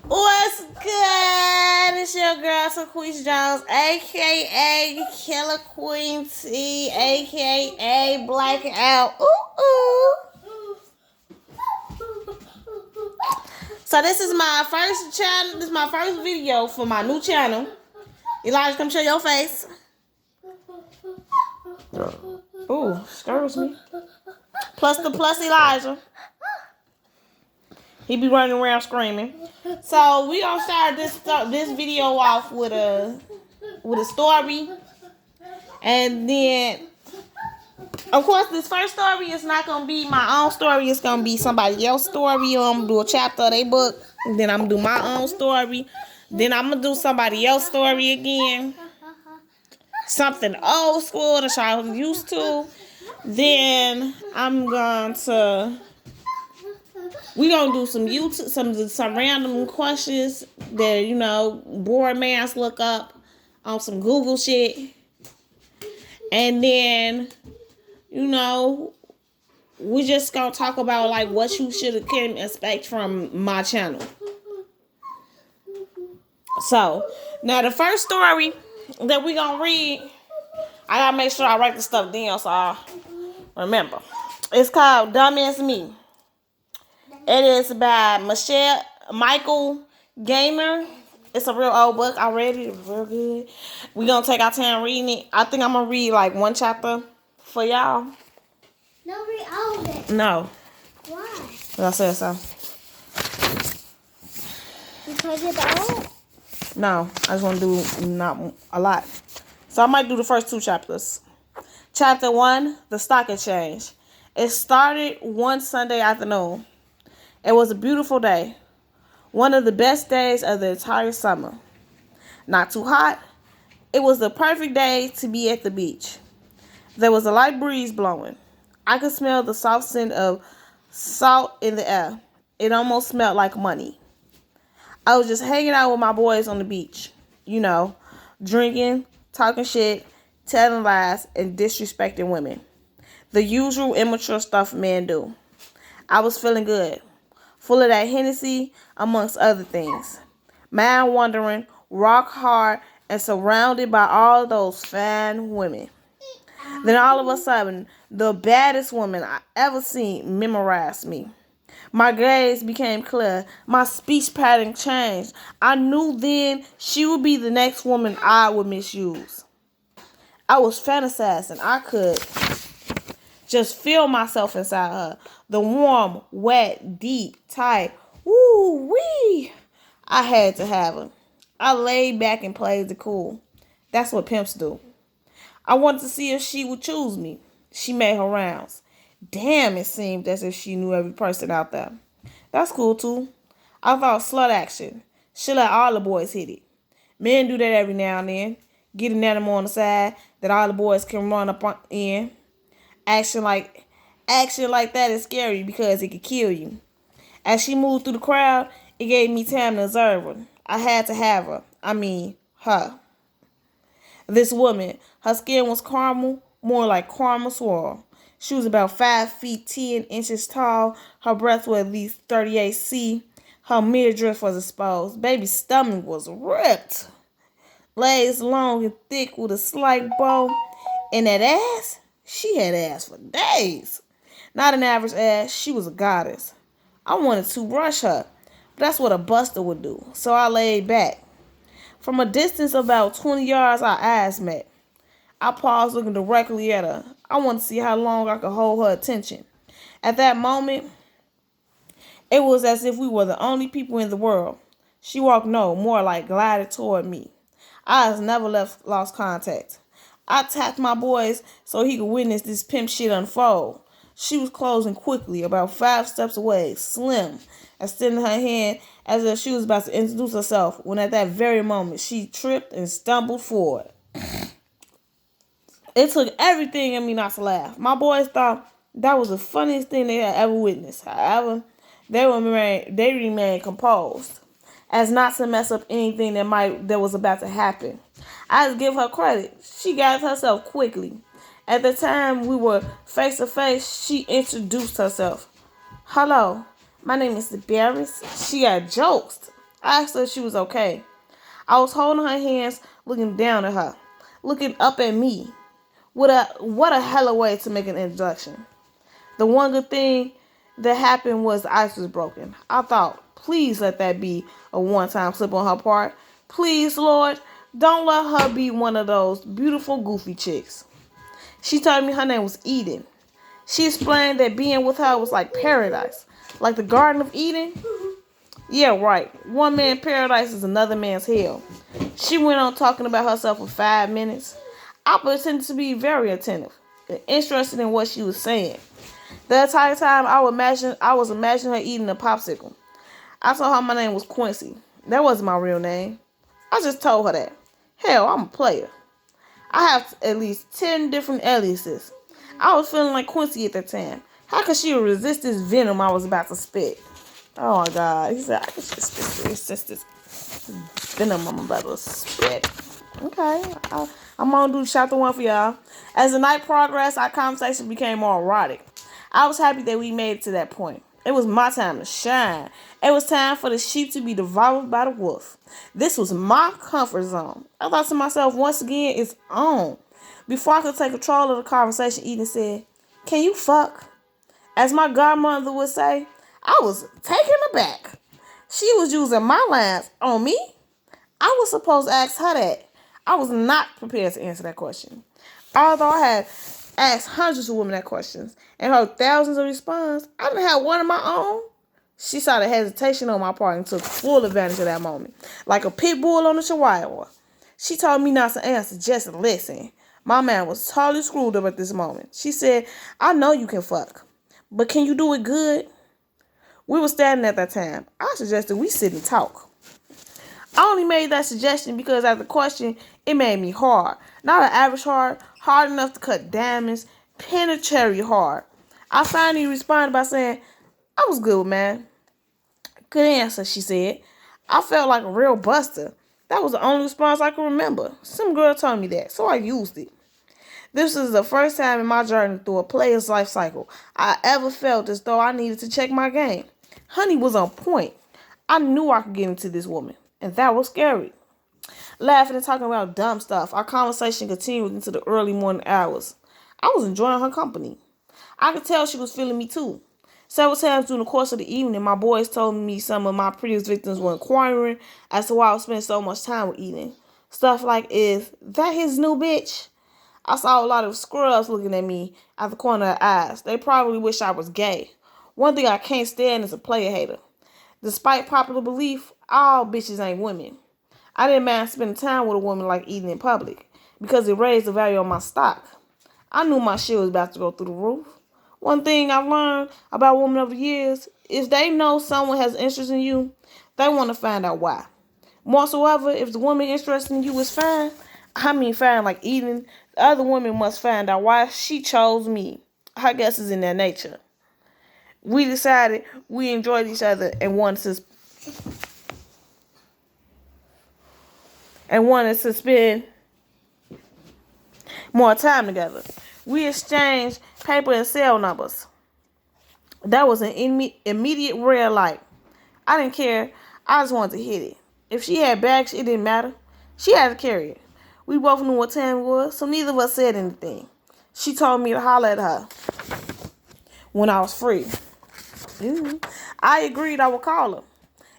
What's good? It's your girl, Taquisha Jones, aka Killer Queen T, aka Blackout. Ooh. So this is my first channel. This is my first video for my new channel. Elijah, come show your face. Ooh, stirs me. Plus Elijah. He be running around screaming. So we gonna start this video off with a story, and then of course this first story is not gonna be my own story. It's gonna be somebody else's story. I'm gonna do a chapter of their book, and then I'm gonna do my own story. Then I'm gonna do somebody else's story again. Something old school that I was used to. Then we gonna do some YouTube, some random questions that bored mans look up on some Google shit, and then we just gonna talk about like what you should can expect from my channel. So now the first story that we gonna read, I gotta make sure I write the stuff down so I remember. It's called Dumb as Me. It is by Michael Gamer. It's a real old book. I read it. It was real good. We're going to take our time reading it. I think I'm going to read like one chapter for y'all. No, read all of it. No. Why? I said so. Because it's old? No. I just want to do not a lot. So I might do the first two chapters. Chapter 1, The Stock Exchange. It started one Sunday afternoon. It was a beautiful day, one of the best days of the entire summer. Not too hot. It was the perfect day to be at the beach. There was a light breeze blowing. I could smell the soft scent of salt in the air. It almost smelled like money. I was just hanging out with my boys on the beach, drinking, talking shit, telling lies, and disrespecting women. The usual immature stuff men do. I was feeling good. Full of that Hennessy, amongst other things. Mind wandering, rock hard, and surrounded by all those fine women. Then all of a sudden, the baddest woman I ever seen memorized me. My gaze became clear. My speech pattern changed. I knew then she would be the next woman I would misuse. I was fantasizing. I could just feel myself inside her. The warm, wet, deep, tight. Woo-wee. I had to have her. I laid back and played the cool. That's what pimps do. I wanted to see if she would choose me. She made her rounds. Damn, it seemed as if she knew every person out there. That's cool, too. I thought slut action. She let all the boys hit it. Men do that every now and then. Get an animal on the side that all the boys can run up in. Action like that is scary because it could kill you. As she moved through the crowd, it gave me time to observe her. I had to have her. I mean, her. This woman, her skin was caramel, more like caramel swirl. She was about 5 feet 10 inches tall. Her breath was at least 38 C. Her midriff was exposed. Baby's stomach was ripped. Legs long and thick with a slight bow. And that ass? She had ass for days. Not an average ass. She was a goddess. I wanted to rush her, but that's what a buster would do. So I laid back. From a distance of about 20 yards, our eyes met. I paused looking directly at her. I wanted to see how long I could hold her attention. At that moment, it was as if we were the only people in the world. She walked more like glided toward me. Eyes never lost contact. I tapped my boys so he could witness this pimp shit unfold. She was closing quickly, about 5 steps away, slim, extending her hand as if she was about to introduce herself, when at that very moment she tripped and stumbled forward. It took everything in me not to laugh. My boys thought that was the funniest thing they had ever witnessed. However, they remained composed, as not to mess up anything that was about to happen. I had to give her credit. She got herself quickly. At the time we were face to face, she introduced herself. Hello, my name is Barris. She got jokes. I asked her if she was okay. I was holding her hands, looking down at her, looking up at me. What a hella way to make an introduction. The one good thing that happened was the ice was broken. I thought, please let that be a one-time slip on her part. Please, Lord, don't let her be one of those beautiful, goofy chicks. She told me her name was Eden. She explained that being with her was like paradise, like the Garden of Eden. Yeah, right. One man's paradise is another man's hell. She went on talking about herself for 5 minutes. I pretended to be very attentive and interested in what she was saying. The entire time I was imagining her eating a popsicle. I told her my name was Quincy. That wasn't my real name. I just told her that. Hell, I'm a player. I have at least 10 different aliases. I was feeling like Quincy at that time. How could she resist this venom I was about to spit? Oh my God. He said, I could just resist this venom I'm about to spit. Okay. I'm going to do chapter 1 for y'all. As the night progressed, our conversation became more erotic. I was happy that we made it to that point. It was my time to shine. It was time for the sheep to be devoured by the wolf. This was my comfort zone. I thought to myself, once again, it's on. Before I could take control of the conversation, Eden said, can you fuck? As my godmother would say, I was taken aback. She was using my lines on me. I was supposed to ask her that. I was not prepared to answer that question. Although I had asked hundreds of women that questions and heard thousands of responses, I didn't have one of my own. She saw the hesitation on my part and took full advantage of that moment. Like a pit bull on a chihuahua. She told me not to answer, just listen. My man was totally screwed up at this moment. She said, I know you can fuck, but can you do it good? We were standing at that time. I suggested we sit and talk. I only made that suggestion because after the question, it made me hard. Not an average hard, hard enough to cut diamonds, penetratory hard. I finally responded by saying, I was good, man. Good answer, she said. I felt like a real buster. That was the only response I could remember. Some girl told me that, so I used it. This was the first time in my journey through a player's life cycle I ever felt as though I needed to check my game. Honey was on point. I knew I could get into this woman, and that was scary. Laughing and talking about dumb stuff, our conversation continued into the early morning hours. I was enjoying her company. I could tell she was feeling me too. Several times during the course of the evening, my boys told me some of my previous victims were inquiring as to why I was spending so much time with Eden. Stuff like, is that his new bitch? I saw a lot of scrubs looking at me out the corner of their eyes. They probably wish I was gay. One thing I can't stand is a player hater. Despite popular belief, all bitches ain't women. I didn't mind spending time with a woman like Eden in public because it raised the value of my stock. I knew my shit was about to go through the roof. One thing I've learned about women over the years is they know someone has interest in you, they want to find out why. Moreover, if the woman interested in you is fine, fine like Eden, the other woman must find out why she chose me. I guess it's in their nature. We decided we enjoyed each other and wanted to spend more time together. We exchanged paper and cell numbers. That was an immediate red light. I didn't care. I just wanted to hit it. If she had bags, it didn't matter. She had to carry it. We both knew what time it was, so neither of us said anything. She told me to holler at her when I was free. I agreed I would call her.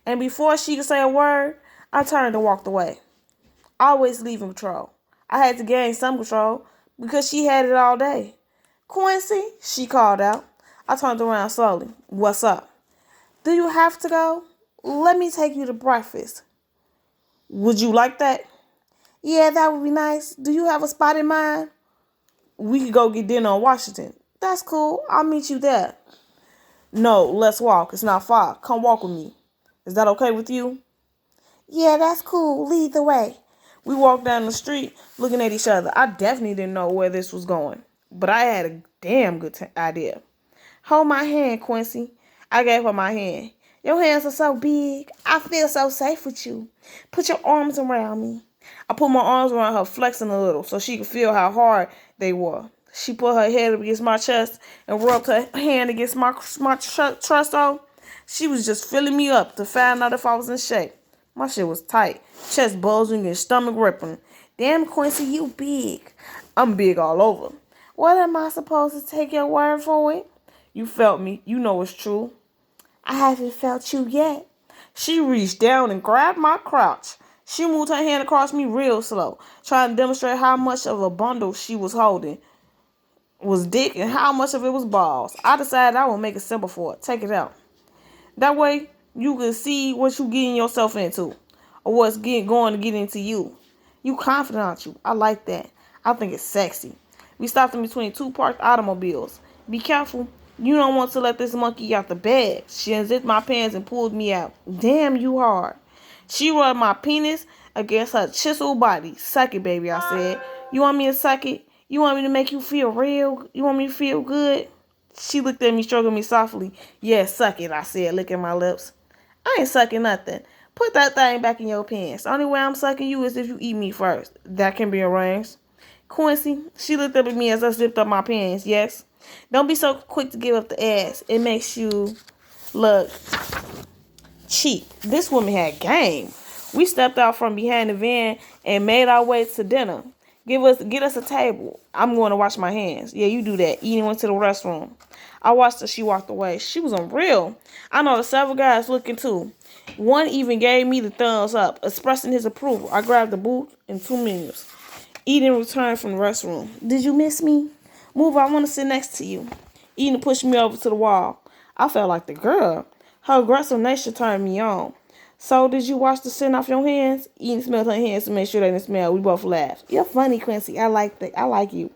And before she could say a word, I turned and walked away. Always leaving control. I had to gain some control because she had it all day. Quincy, she called out. I turned around slowly. What's up? Do you have to go? Let me take you to breakfast. Would you like that? Yeah, that would be nice. Do you have a spot in mind? We could go get dinner on Washington. That's cool. I'll meet you there. No, let's walk. It's not far. Come walk with me. Is that okay with you? Yeah, that's cool. Lead the way. We walked down the street looking at each other. I definitely didn't know where this was going, but I had a damn good idea. Hold my hand, Quincy. I gave her my hand. Your hands are so big. I feel so safe with you. Put your arms around me. I put my arms around her, flexing a little so she could feel how hard they were. She put her head up against my chest and rubbed her hand against my torso. She was just filling me up to find out if I was in shape. My shit was tight. Chest bulging and stomach ripping. Damn, Quincy, you big. I'm big all over. What am I supposed to take your word for it? You felt me. You know it's true. I haven't felt you yet. She reached down and grabbed my crotch. She moved her hand across me real slow, trying to demonstrate how much of a bundle she was holding was dick and how much of it was balls. I decided I would make it simple for her. Take it out. That way, you can see what you getting yourself into, or what's going to get into you. You confident, aren't you? I like that. I think it's sexy. We stopped in between two parked automobiles. Be careful. You don't want to let this monkey out the bag. She unzipped my pants and pulled me out. Damn, you hard. She rubbed my penis against her chiseled body. Suck it, baby, I said. You want me to suck it? You want me to make you feel real? You want me to feel good? She looked at me, stroking me softly. Yeah, suck it, I said, licking my lips. I ain't sucking nothing. Put that thing back in your pants. The only way I'm sucking you is if you eat me first. That can be arranged. Quincy, she looked up at me as I zipped up my pants. Yes. Don't be so quick to give up the ass. It makes you look cheap. This woman had game. We stepped out from behind the van and made our way to dinner. Get us a table. I'm going to wash my hands. Yeah, you do that. Edie went to the restroom. I watched her. She walked away. She was unreal. I know several guys looking too. One even gave me the thumbs up, expressing his approval. I grabbed the booth and 2 menus. Eden returned from the restroom. Did you miss me? Move, I want to sit next to you. Eden pushed me over to the wall. I felt like the girl. Her aggressive nature turned me on. So, did you wash the scent off your hands? Eden smelled her hands to make sure they didn't smell. We both laughed. You're funny, Quincy. I like you.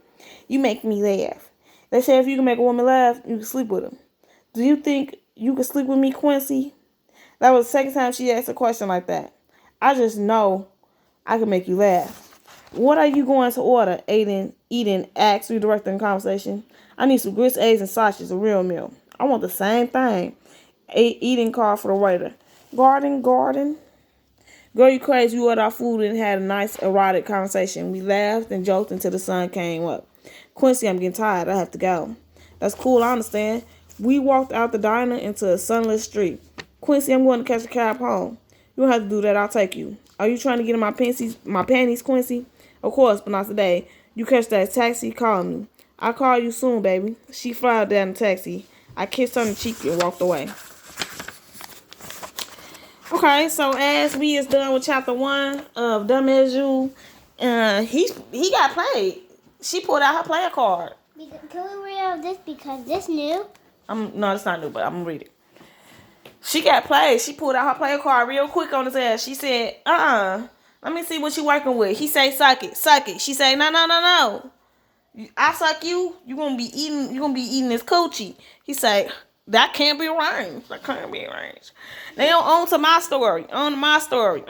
You make me laugh. They say if you can make a woman laugh, you can sleep with her. Do you think you can sleep with me, Quincy? That was the second time she asked a question like that. I just know I can make you laugh. What are you going to order? Eden asked, redirecting the conversation. I need some grits, eggs, and sausages, a real meal. I want the same thing. Eden called for the waiter. Garden. Girl, you crazy. We ordered our food and had a nice erotic conversation. We laughed and joked until the sun came up. Quincy, I'm getting tired. I have to go. That's cool, I understand. We walked out the diner into a sunless street. Quincy, I'm going to catch a cab home. You don't have to do that. I'll take you. Are you trying to get in my panties, Quincy? Of course, but not today. You catch that taxi, call me. I'll call you soon, baby. She filed down the taxi. I kissed her on the cheek and walked away. Okay, so as we is done with chapter 1 of Dumb as You, he got played. She pulled out her player card. Can we read out this because this new? No, it's not new, but I'm gonna read it. She got played. She pulled out her player card real quick on his ass. She said, let me see what you working with. He say, suck it. She say, no. I suck you. You gonna be eating this coochie. He say, that can't be arranged. They on to my story. On to my story.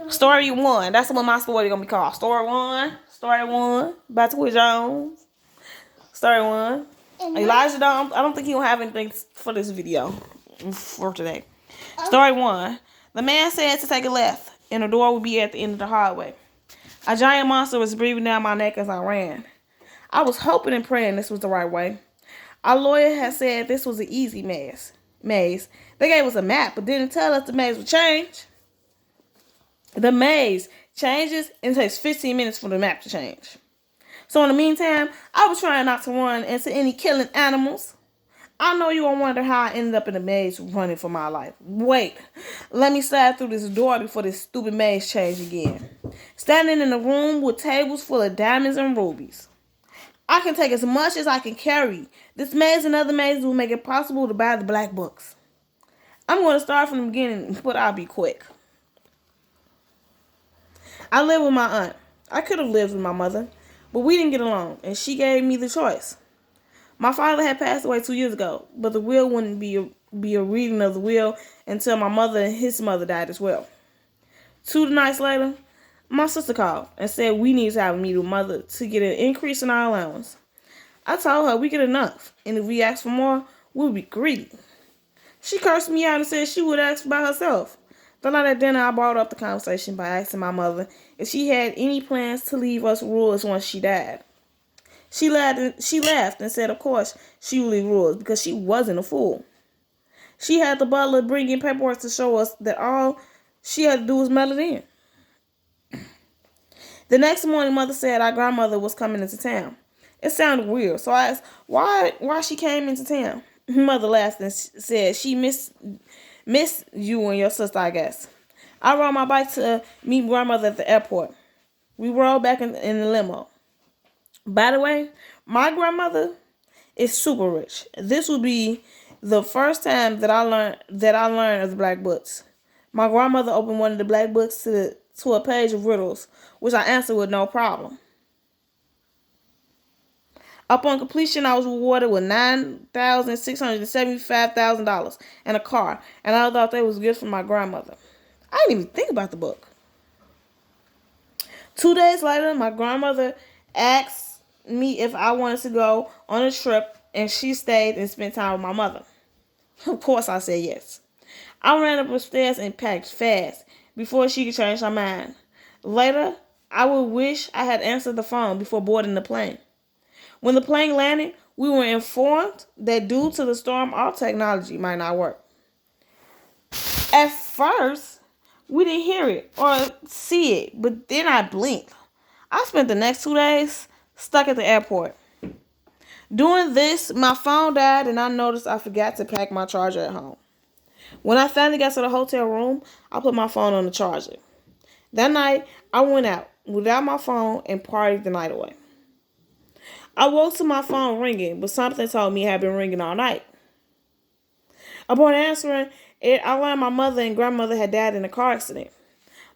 Story 1. That's what my story gonna be called. Story 1. By Twitch Jones. Story 1. Elijah I don't think he will have anything for this video for today. Story 1. The man said to take a left, and the door would be at the end of the hallway. A giant monster was breathing down my neck as I ran. I was hoping and praying this was the right way. Our lawyer had said this was an easy maze. They gave us a map, but didn't tell us the maze would change. The maze changes and it takes 15 minutes for the map to change. So in the meantime, I was trying not to run into any killing animals. I know you're going to wonder how I ended up in the maze running for my life. Wait, let me slide through this door before this stupid maze change again. Standing in a room with tables full of diamonds and rubies. I can take as much as I can carry. This maze and other mazes will make it possible to buy the black books. I'm going to start from the beginning, but I'll be quick. I live with my aunt. I could have lived with my mother, but we didn't get along, and she gave me the choice. My father had passed away 2 years ago, but the will wouldn't be a reading of the will until my mother and his mother died as well. 2 nights later, my sister called and said we need to have a meeting with mother to get an increase in our allowance. I told her we get enough, and if we ask for more, we'll be greedy. She cursed me out and said she would ask by herself. The night at dinner, I brought up the conversation by asking my mother if she had any plans to leave us rules once she died. She laughed and said, of course, she would leave rules because she wasn't a fool. She had the butler bring in paperwork to show us that all she had to do was mail it in. The next morning, Mother said our grandmother was coming into town. It sounded weird, so I asked why she came into town. Mother laughed and said she missed you and your sister, I guess. I rode my bike to meet grandmother at the airport. We rode back in the limo. By the way, my grandmother is super rich. This would be the first time that I learned of the black books. My grandmother opened one of the black books to a page of riddles, which I answered with no problem. Upon completion, I was rewarded with $9,675,000 and a car, and I thought that was gifts from my grandmother. I didn't even think about the book. 2 days later, my grandmother asked me if I wanted to go on a trip, and she stayed and spent time with my mother. Of course, I said yes. I ran up the stairs and packed fast before she could change her mind. Later, I would wish I had answered the phone before boarding the plane. When the plane landed, we were informed that due to the storm, our technology might not work. At first, we didn't hear it or see it, but then I blinked. I spent the next 2 days stuck at the airport. Doing this, my phone died and I noticed I forgot to pack my charger at home. When I finally got to the hotel room, I put my phone on the charger. That night, I went out without my phone and partied the night away. I woke to my phone ringing, but something told me it had been ringing all night. Upon answering it, I learned my mother and grandmother had died in a car accident.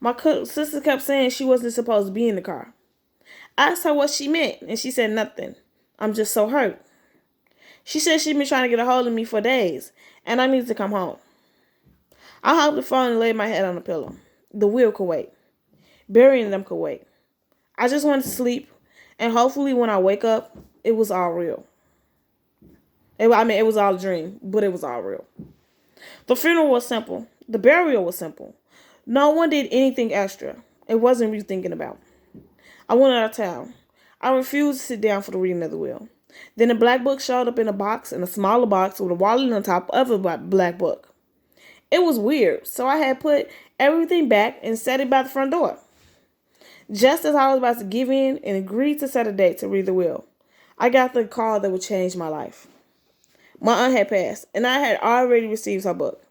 My sister kept saying she wasn't supposed to be in the car. I asked her what she meant, and she said nothing. I'm just so hurt. She said she'd been trying to get a hold of me for days, and I needed to come home. I hung up the phone and laid my head on the pillow. The wheel could wait. Burying them could wait. I just wanted to sleep, and hopefully when I wake up, it was all real. It was all a dream, but it was all real. The funeral was simple. The burial was simple. No one did anything extra. It wasn't worth thinking about. I went out of town. I refused to sit down for the reading of the will. Then a black book showed up in a box, in a smaller box with a wallet on top of a black book. It was weird, so I had put everything back and set it by the front door. Just as I was about to give in and agree to set a date to read the will, I got the call that would change my life. My aunt had passed, and I had already received her book.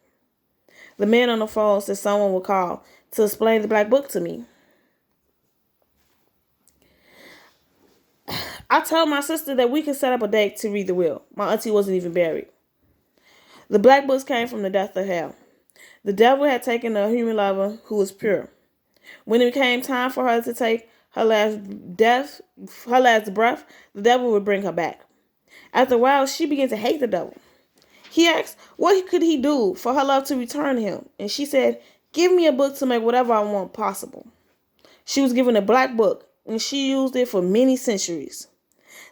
The man on the phone said someone would call to explain the black book to me. I told my sister that we could set up a date to read the will. My auntie wasn't even buried. The black books came from the depth of hell. The devil had taken a human lover who was pure. When it came time for her to take her last breath, the devil would bring her back. After a while, she began to hate the devil. He asked, what could he do for her love to return to him? And she said, give me a book to make whatever I want possible. She was given a black book, and she used it for many centuries.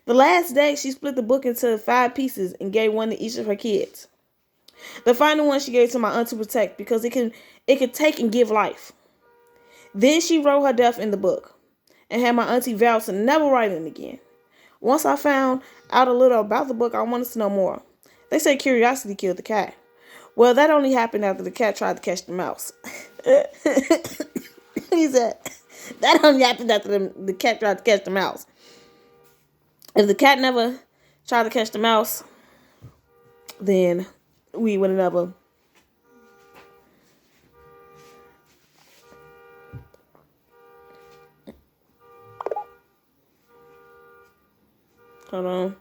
The last day, she split the book into 5 pieces and gave one to each of her kids. The final one she gave to my aunt to protect because it could take and give life. Then she wrote her death in the book and had my auntie vow to never write it again. Once I found out a little about the book, I wanted to know more. They say curiosity killed the cat. Well, that only happened after the cat tried to catch the mouse. He said, that only happened after the cat tried to catch the mouse. If the cat never tried to catch the mouse, then we would have never. Hold on.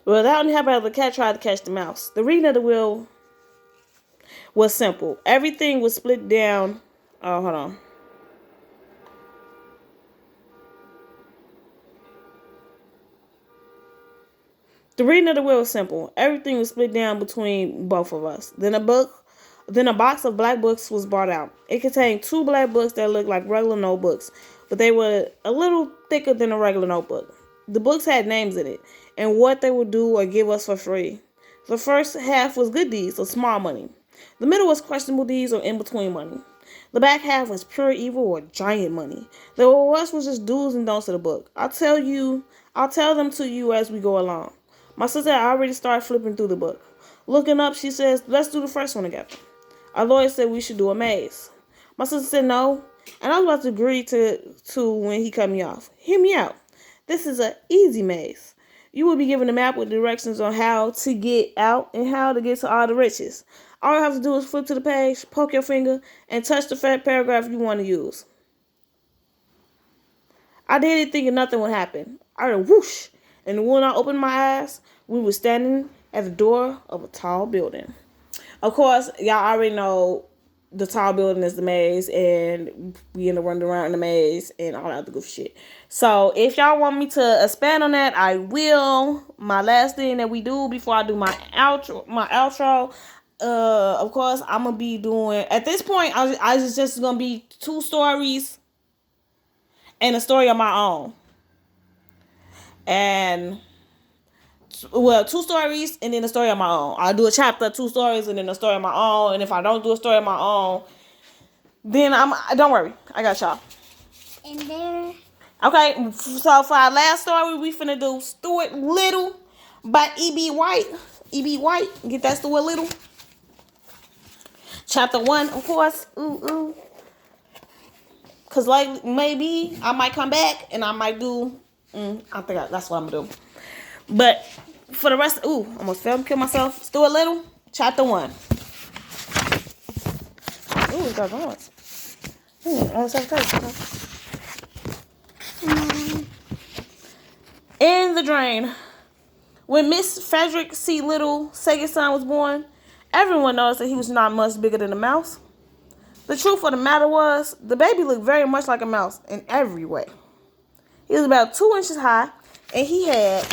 Well, that only happened after the cat tried to catch the mouse. The reading of the will was simple. Everything was split down. Oh, hold on. The reading of the will was simple. Everything was split down between both of us. Then a box of black books was brought out. It contained 2 black books that looked like regular notebooks, but they were a little thicker than a regular notebook. The books had names in it and what they would do or give us for free. The first half was good deeds or small money. The middle was questionable deeds or in-between money. The back half was pure evil or giant money. The rest was just do's and don'ts of the book. I'll tell them to you as we go along. My sister had already started flipping through the book. Looking up, she says, let's do the first one together. Our lawyer said we should do a maze. My sister said no, and I was about to agree to when he cut me off. Hear me out. This is an easy maze. You will be given a map with directions on how to get out and how to get to all the riches. All you have to do is flip to the page, poke your finger, and touch the paragraph you want to use. I did it thinking nothing would happen. I heard a whoosh, and when I opened my eyes, we were standing at the door of a tall building. Of course, y'all already know the tall building is the maze, and we end up running around in the maze and all that other good shit. So if y'all want me to expand on that, I will. My last thing that we do before I do my outro, of course, I'm gonna be doing. At this point, I just gonna be 2 stories and a story of my own, and. Well, 2 stories and then a story of my own. I'll do a chapter, 2 stories, and then a story of my own. And if I don't do a story of my own, then don't worry, I got y'all. And there. Okay, so for our last story, we finna do Stuart Little by E.B. White. E.B. White, get that Stuart Little. Chapter 1, of course. Ooh. Cause like maybe I might come back and I might do. I think that's what I'm gonna do. But for the rest, almost fell and killed myself. Stuart Little, chapter 1. Ooh, it's got noise. Almost have to In the drain. When Miss Frederick C. Little's second son was born, everyone noticed that he was not much bigger than a mouse. The truth of the matter was, the baby looked very much like a mouse in every way. He was about 2 inches high, and he had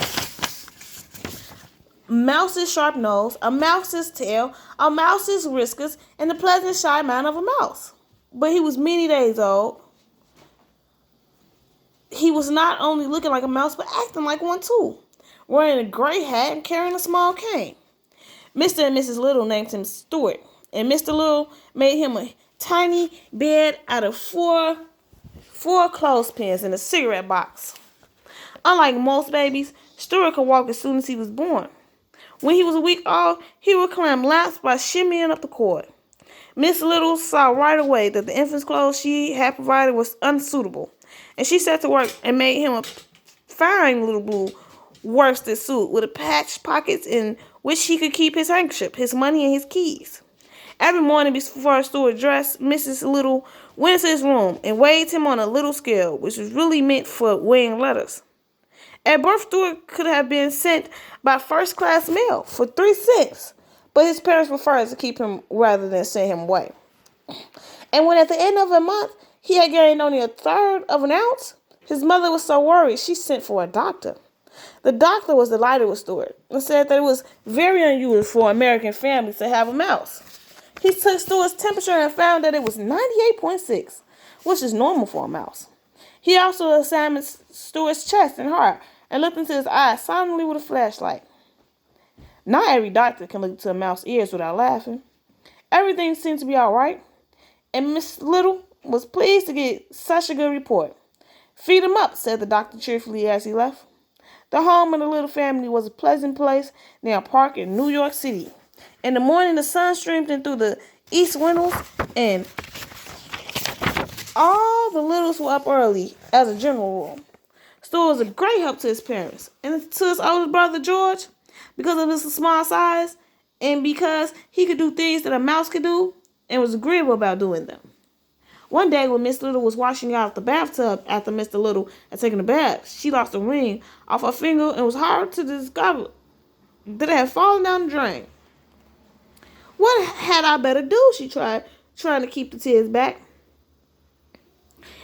mouse's sharp nose, a mouse's tail, a mouse's whiskers, and the pleasant shy manner of a mouse. But he was many days old. He was not only looking like a mouse, but acting like one too, wearing a gray hat and carrying a small cane. Mr. and Mrs. Little named him Stuart, and Mr. Little made him a tiny bed out of four clothespins and a cigarette box. Unlike most babies, Stuart could walk as soon as he was born. When he was a week old, he would climb laps by shimmying up the cord. Miss Little saw right away that the infant's clothes she had provided was unsuitable, and she set to work and made him a fine little blue worsted suit with patched pockets in which he could keep his handkerchief, his money, and his keys. Every morning before Stuart dressed, Mrs. Little went into his room and weighed him on a little scale, which was really meant for weighing letters. At birth, Stuart could have been sent by first-class mail for 3 cents, but his parents preferred to keep him rather than send him away. And when at the end of a month, he had gained only 1/3 of an ounce, his mother was so worried she sent for a doctor. The doctor was delighted with Stuart and said that it was very unusual for American families to have a mouse. He took Stuart's temperature and found that it was 98.6, which is normal for a mouse. He also examined Stuart's chest and heart and looked into his eyes silently with a flashlight. Not every doctor can look into a mouse's ears without laughing. Everything seemed to be all right, and Miss Little was pleased to get such a good report. "Feed him up," said the doctor cheerfully as he left. The home of the little family was a pleasant place near a park in New York City. In the morning, the sun streamed in through the east windows, and all the littles were up early, as a general rule. Stuart was a great help to his parents and to his older brother George, because of his small size and because he could do things that a mouse could do and was agreeable about doing them. One day when Miss Little was washing out the bathtub after Mr. Little had taken a bath, she lost a ring off her finger and was hard to discover that it had fallen down the drain. "What had I better do?" she tried, trying to keep the tears back.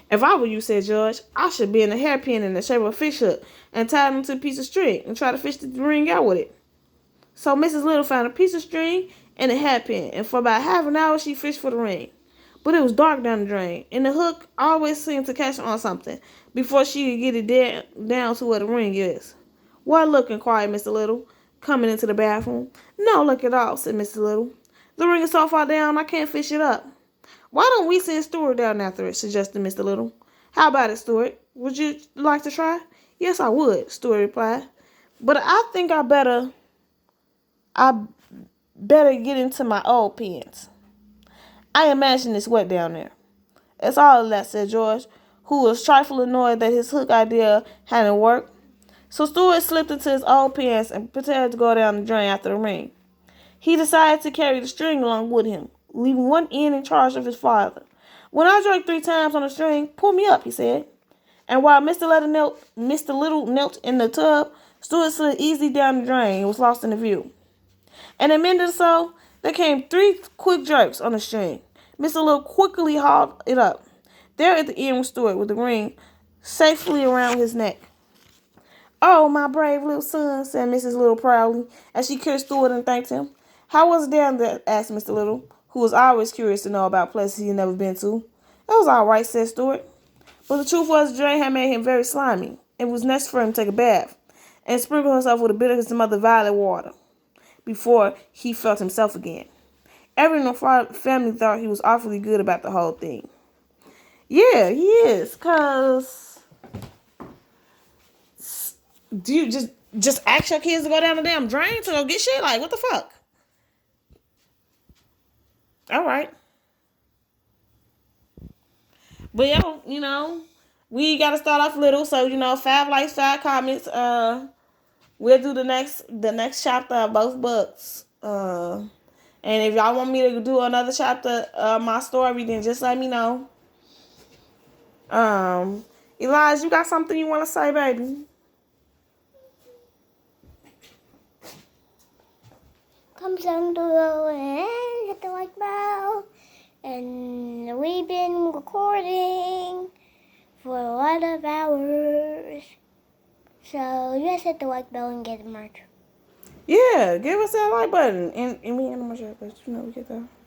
"If I were you," said George, "I should be in a hairpin in the shape of a fish hook and tie them to a piece of string and try to fish the ring out with it." So Mrs. Little found a piece of string and a hairpin, and for about half an hour she fished for the ring. but it was dark down the drain, and the hook always seemed to catch on something before she could get it down to where the ring is. "What look?" inquired Mr. Little, coming into the bathroom. "No look at all," said Mr. Little. "The ring is so far down I can't fish it up." "Why don't we send Stuart down after it?" suggested Mr. Little. "How about it, Stuart? Would you like to try?" "Yes, I would," Stuart replied. "But I think I better get into my old pants. I imagine it's wet down there." "It's all of that," said George, who was trifling annoyed that his hook idea hadn't worked. So Stuart slipped into his old pants and prepared to go down the drain after the ring. He decided to carry the string along with him, leaving one end in charge of his father. "When I jerk 3 times on the string, pull me up," he said. And while Mr. Little knelt in the tub, Stuart slid easily down the drain and was lost in the view. In a minute or so, there came 3 quick jerks on the string. Mr. Little quickly hauled it up. There at the end was Stuart with the ring safely around his neck. "Oh, my brave little son," said Mrs. Little proudly, as she kissed Stuart and thanked him. "How was it down there?" asked Mr. Little, who was always curious to know about places he had never been to. "It was all right," said Stuart. But the truth was the drain had made him very slimy. It was necessary for him to take a bath and sprinkle himself with a bit of his mother violet water before he felt himself again. Everyone in the family thought he was awfully good about the whole thing. Yeah, he is, cause do you just ask your kids to go down the damn drain to go get shit? Like, what the fuck? All right. But yeah, we gotta start off little. So 5 likes, 5 comments. We'll do the next chapter of both books. And if y'all want me to do another chapter of my story, then just let me know. Elijah, you got something you want to say, baby? Come down below and hit the like bell. And we've been recording for a lot of hours. So just hit the like bell and get the merch. Yeah, give us that like button. And we ain't on my shirt, but we get that.